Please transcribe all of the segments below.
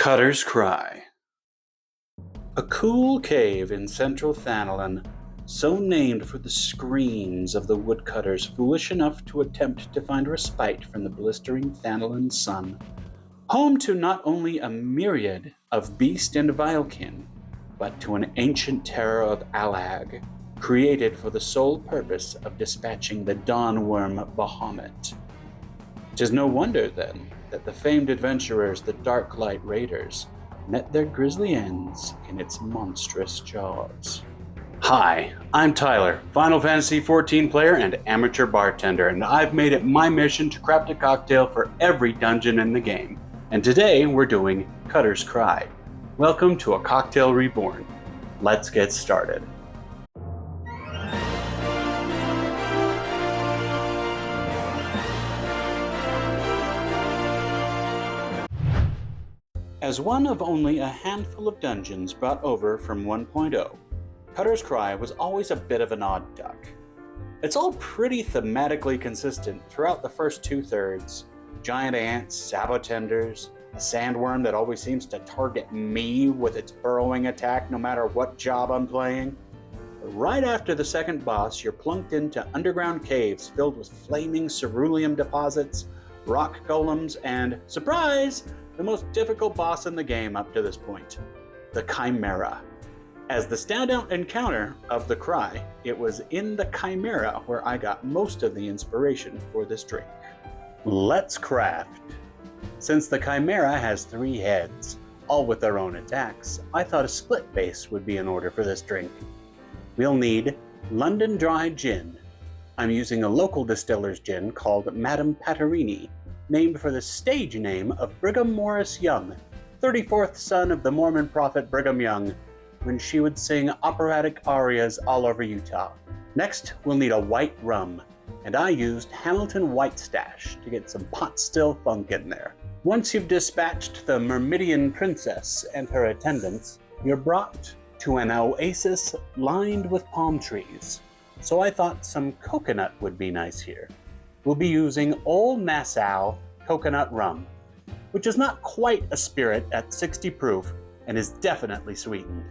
Cutter's Cry. A cool cave in central Thanalan, so named for the screams of the woodcutters foolish enough to attempt to find respite from the blistering Thanalan sun. Home to not only a myriad of beast and vilekin, but to an ancient terror of Alag, created for the sole purpose of dispatching the dawnworm Bahamut. 'Tis no wonder, then, that the famed adventurers, the Darklight Raiders, met their grisly ends in its monstrous jaws. Hi, I'm Tyler, Final Fantasy XIV player and amateur bartender, and I've made it my mission to craft a cocktail for every dungeon in the game. And today we're doing Cutter's Cry. Welcome to a Cocktail Reborn. Let's get started. As one of only a handful of dungeons brought over from 1.0, Cutter's Cry was always a bit of an odd duck. It's all pretty thematically consistent throughout the first two-thirds. Giant ants, sabotenders, a sandworm that always seems to target me with its burrowing attack no matter what job I'm playing. Right after the second boss, you're plunked into underground caves filled with flaming ceruleum deposits, rock golems, and, surprise, the most difficult boss in the game up to this point, the Chimera. As the standout encounter of the Cry, it was in the Chimera where I got most of the inspiration for this drink. Let's craft. Since the Chimera has 3 heads, all with their own attacks, I thought a split base would be in order for this drink. We'll need London Dry Gin. I'm using a local distiller's gin called Madame Paterini, named for the stage name of Brigham Morris Young, 34th son of the Mormon prophet Brigham Young, when she would sing operatic arias all over Utah. Next, we'll need a white rum, and I used Hamilton White Stache to get some pot still funk in there. Once you've dispatched the Myrmidian princess and her attendants, you're brought to an oasis lined with palm trees. So I thought some coconut would be nice here. We'll be using Old Nassau coconut rum, which is not quite a spirit at 60 proof and is definitely sweetened.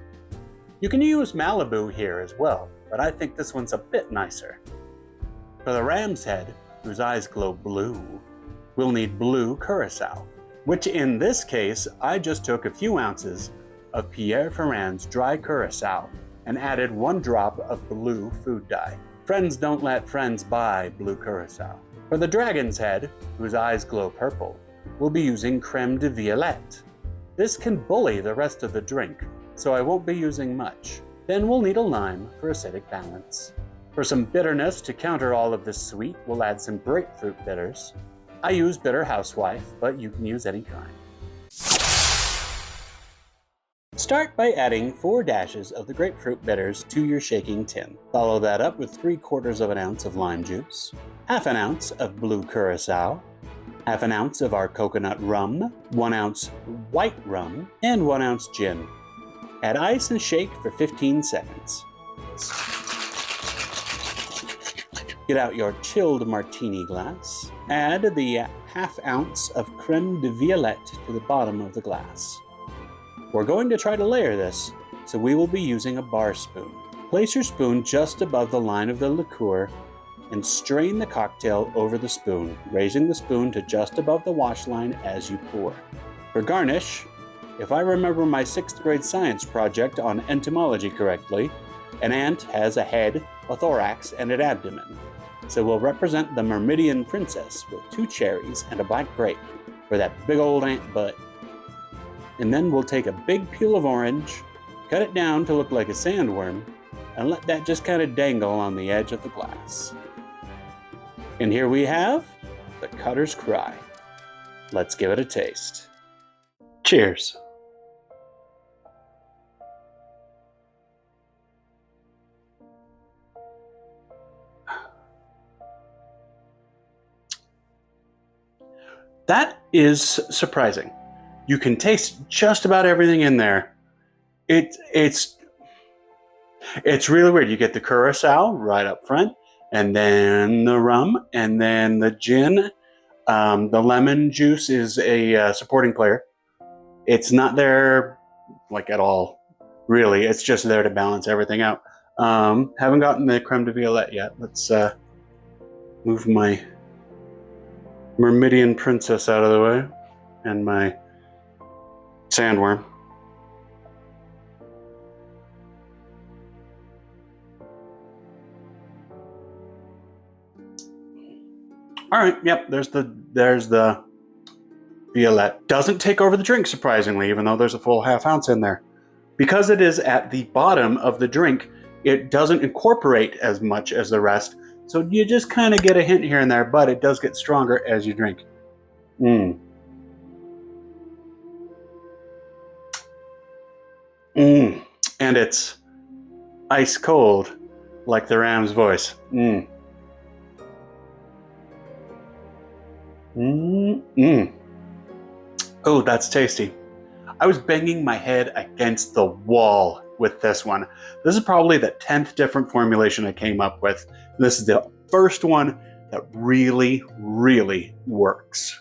You can use Malibu here as well, but I think this one's a bit nicer. For the ram's head, whose eyes glow blue, we'll need blue Curaçao, which in this case I just took a few ounces of Pierre Ferrand's dry Curaçao and added 1 drop of blue food dye. Friends don't let friends buy blue Curaçao. For the dragon's head, whose eyes glow purple, we'll be using creme de Violette. This can bully the rest of the drink, so I won't be using much. Then we'll need a lime for acidic balance. For some bitterness to counter all of this sweet, we'll add some grapefruit bitters. I use Bitter Housewife, but you can use any kind. Start by adding 4 dashes of the grapefruit bitters to your shaking tin. Follow that up with 3/4 of an ounce of lime juice, 1/2 an ounce of blue Curaçao, 1/2 an ounce of our coconut rum, 1 ounce white rum, and 1 ounce gin. Add ice and shake for 15 seconds. Get out your chilled martini glass. Add the 1/2 ounce of creme de Violette to the bottom of the glass. We're going to try to layer this, so we will be using a bar spoon. Place your spoon just above the line of the liqueur and strain the cocktail over the spoon, raising the spoon to just above the wash line as you pour. For garnish, if I remember my 6th grade science project on entomology correctly, an ant has a head, a thorax, and an abdomen. So we'll represent the Myrmidian princess with 2 cherries and a black grape for that big old ant butt. And then we'll take a big peel of orange, cut it down to look like a sandworm, and let that just kind of dangle on the edge of the glass. And here we have the Cutter's Cry. Let's give it a taste. Cheers. That is surprising. You can taste just about everything in there. It's really weird. You get the Curaçao right up front, and then the rum, and then the gin. The lemon juice is a supporting player. It's not there like at all, really. It's just there to balance everything out. Haven't gotten the creme de violette yet. Let's move my Myrmidian princess out of the way and my sandworm. All right, yep, there's the Violette. Doesn't take over the drink, surprisingly, even though there's a full ½ ounce in there. Because it is at the bottom of the drink, it doesn't incorporate as much as the rest, so you just kind of get a hint here and there, but it does get stronger as you drink. And it's ice cold, like the ram's voice. Oh, that's tasty. I was banging my head against the wall with this one. This is probably the 10th different formulation I came up with. This is the first one that really, really works.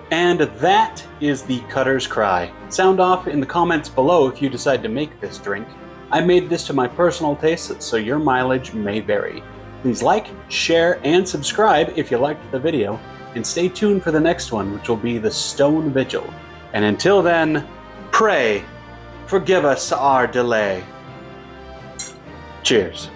And that is the Cutter's Cry. Sound off in the comments below if you decide to make this drink. I made this to my personal taste, so your mileage may vary. Please like, share, and subscribe if you liked the video, and stay tuned for the next one, which will be the Stone Vigil. And until then, pray, forgive us our delay. Cheers.